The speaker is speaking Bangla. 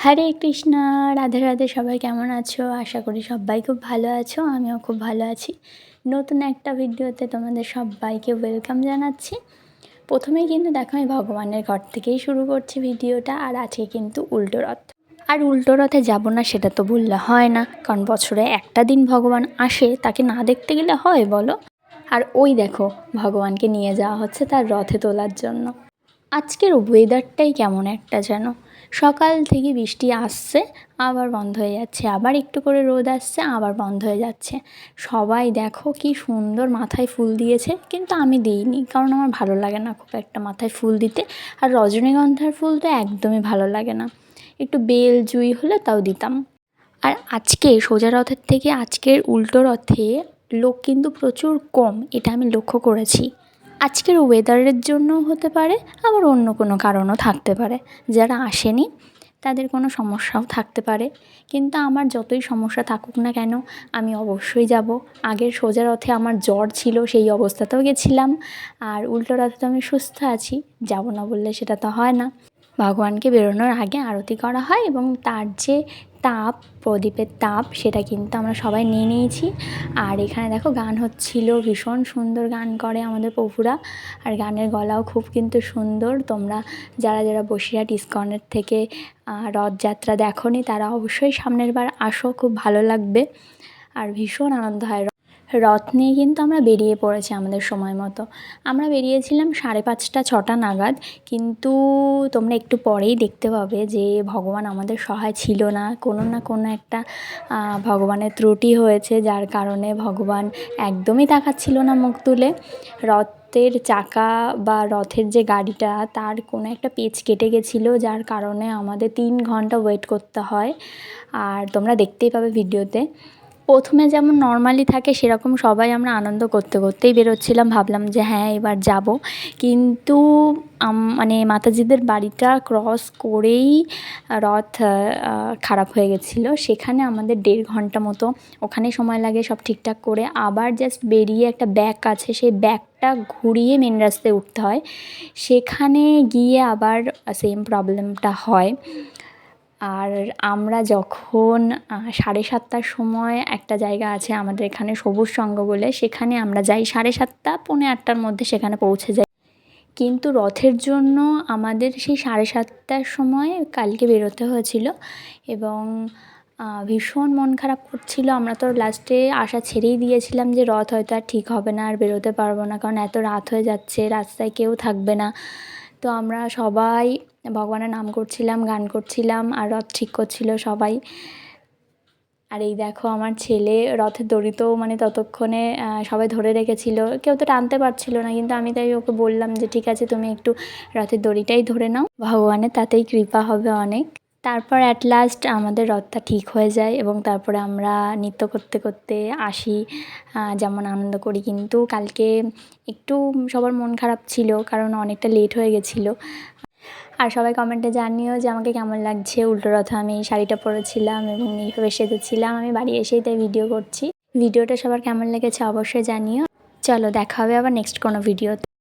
হরে কৃষ্ণ, রাধে রাধে। সবাই কেমন আছো? আশা করি সবাই খুব ভালো আছো। আমিও খুব ভালো আছি। নতুন একটা ভিডিওতে তোমাদের সবাইকে ওয়েলকাম জানাচ্ছি। প্রথমেই কিন্তু দেখো, আমি ভগবানের ঘর থেকেই শুরু করছি ভিডিওটা। আর আজকে কিন্তু উল্টো রথ। আর উল্টো রথে যাবো না সেটা তো বললে হয় না, কারণ বছরে একটা দিন ভগবান আসে, তাকে না দেখতে গেলে হয় বলো? আর ওই দেখো, ভগবানকে নিয়ে যাওয়া হচ্ছে তার রথে তোলার জন্য। আজকের ওয়েদারটাই কেমন একটা যেন, সকাল থেকে বৃষ্টি আসছে, আবার বন্ধ হয়ে যাচ্ছে, আবার একটু করে রোদ আসছে, আবার বন্ধ হয়ে যাচ্ছে। সবাই দেখো কি সুন্দর মাথায় ফুল দিয়েছে, কিন্তু আমি দিইনি, কারণ আমার ভালো লাগে না খুব একটা মাথায় ফুল দিতে। আর রজনীগন্ধার ফুল তো একদমই ভালো লাগে না, একটু বেল জুঁই হলে তাও দিতাম। আর আজকে সোজা রথের থেকে আজকের উল্টো রথে লোক কিন্তু প্রচুর কম, এটা আমি লক্ষ্য করেছি। আজকের ওয়েদারের জন্যও হতে পারে, আবার অন্য কোনো কারণও থাকতে পারে। যারা আসেনি তাদের কোনো সমস্যাও থাকতে পারে, কিন্তু আমার যতই সমস্যা থাকুক না কেন, আমি অবশ্যই যাব। আগের সোজা রথে আমার জ্বর ছিল, সেই অবস্থাতেও গেছিলাম। আর উল্টো রথে তো আমি সুস্থ আছি, যাব না বললে সেটা তো হয় না। ভগবানকে বেরোনোর আগে আরতি করা হয়, এবং তার যে তাপ, প্রদীপের তাপ, সেটা কিন্তু আমরা সবাই নিয়ে নিয়েছি। আর এখানে দেখো গান হচ্ছিল, ভীষণ সুন্দর গান করে আমাদের প্রভুরা। আর গানের গলাও খুব কিন্তু সুন্দর। তোমরা যারা যারা বসিরহাট ইস্কনের থেকে রথযাত্রা দেখোনি, তারা অবশ্যই সামনের বার আসো, খুব ভালো লাগবে। আর ভীষণ আনন্দ হয়। রথ নিয়ে কিন্তু আমরা বেরিয়ে পড়েছি আমাদের সময় মতো। আমরা বেরিয়েছিলাম 5:30 6টা নাগাদ, কিন্তু তোমরা একটু পরেই দেখতে পাবে যে ভগবান আমাদের সহায় ছিল না। না কোনো একটা ভগবানের ত্রুটি হয়েছে, যার কারণে ভগবান একদমই তাকাচ্ছিল না মুখ তুলে। রথের চাকা বা রথের যে গাড়িটা, তার কোনো একটা পেচ কেটে গেছিলো, যার কারণে আমাদের 3 ঘন্টা ওয়েট করতে হয়। আর তোমরা দেখতেই পাবে ভিডিওতে। প্রথমে যেমন নর্মালি থাকে সেরকম সবাই আমরা আনন্দ করতে করতেই বেরোচ্ছিলাম, ভাবলাম যে হ্যাঁ এবার যাব। কিন্তু মানে মাতাজিদের বাড়িটা ক্রস করেই রথ খারাপ হয়ে গেছিলো। সেখানে আমাদের 1.5 ঘন্টা মতো ওখানে সময় লাগে সব ঠিকঠাক করে। আবার জাস্ট বেরিয়ে একটা ব্যাক আছে, সেই ব্যাকটা ঘুরিয়ে মেন রাস্তায় উঠতে হয়। সেখানে গিয়ে আবার সেম প্রবলেমটা হয়। আর আমরা যখন 7:30টার সময়, একটা জায়গা আছে আমাদের এখানে সবুজ সঙ্গ বলে, সেখানে আমরা যাই 7:30 পৌনে 8টার মধ্যে সেখানে পৌঁছে যাই। কিন্তু রথের জন্য আমাদের সেই 7:30টার সময় কালকে বেরোতে হয়েছিল, এবং ভীষণ মন খারাপ করছিল। আমরা তো লাস্টে আশা ছেড়েই দিয়েছিলাম যে রথ হয়তো আর ঠিক হবে না, আর বেরোতে পারবো না, কারণ এত রাত হয়ে যাচ্ছে, রাস্তায় কেউ থাকবে না। তো আমরা সবাই ভগবানের নাম করছিলাম, গান করছিলাম, আর রথ ঠিক করছিল সবাই। আর এই দেখো আমার ছেলে রথের দড়ি তো মানে ততক্ষণে সবাই ধরে রেখেছিল, কেউ তো টানতে পারছিল না, কিন্তু আমি তাই ওকে বললাম যে ঠিক আছে, তুমি একটু রথের দড়িটাই ধরে নাও, ভগবানের তাতেই কৃপা হবে অনেক। তারপর অ্যাট লাস্ট আমাদের রথটা ঠিক হয়ে যায়, এবং তারপরে আমরা নৃত্য করতে করতে আসি, যেমন আনন্দ করি। কিন্তু কালকে একটু সবার মন খারাপ ছিল, কারণ অনেকটা লেট হয়ে গেছিলো। আর সবাই কমেন্টে জানিও যে আমাকে কেমন লাগছে উল্টো রথে আমি এই শাড়িটা পরেছিলাম এবং এইভাবে সেজেছিলাম। আমি বাড়ি এসেই তাই ভিডিও করছি। ভিডিওটা সবার কেমন লেগেছে অবশ্যই জানিও। চলো দেখা হবে আবার নেক্সট কোনো ভিডিওতে।